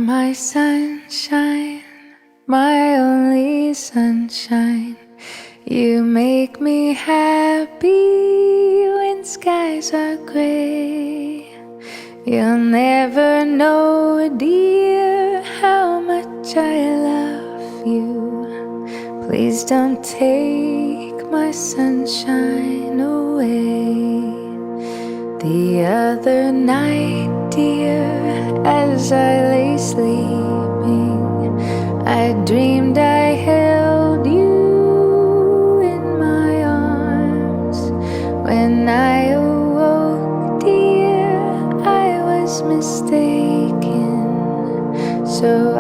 my sunshine, my only sunshine. You make me happy when skies are gray. You'll never know, dear, how much I love you. Please don't take my sunshine away. The other night, dear, as I lay sleeping, I dreamed I held you in my arms. When I awoke, dear, I was mistaken. So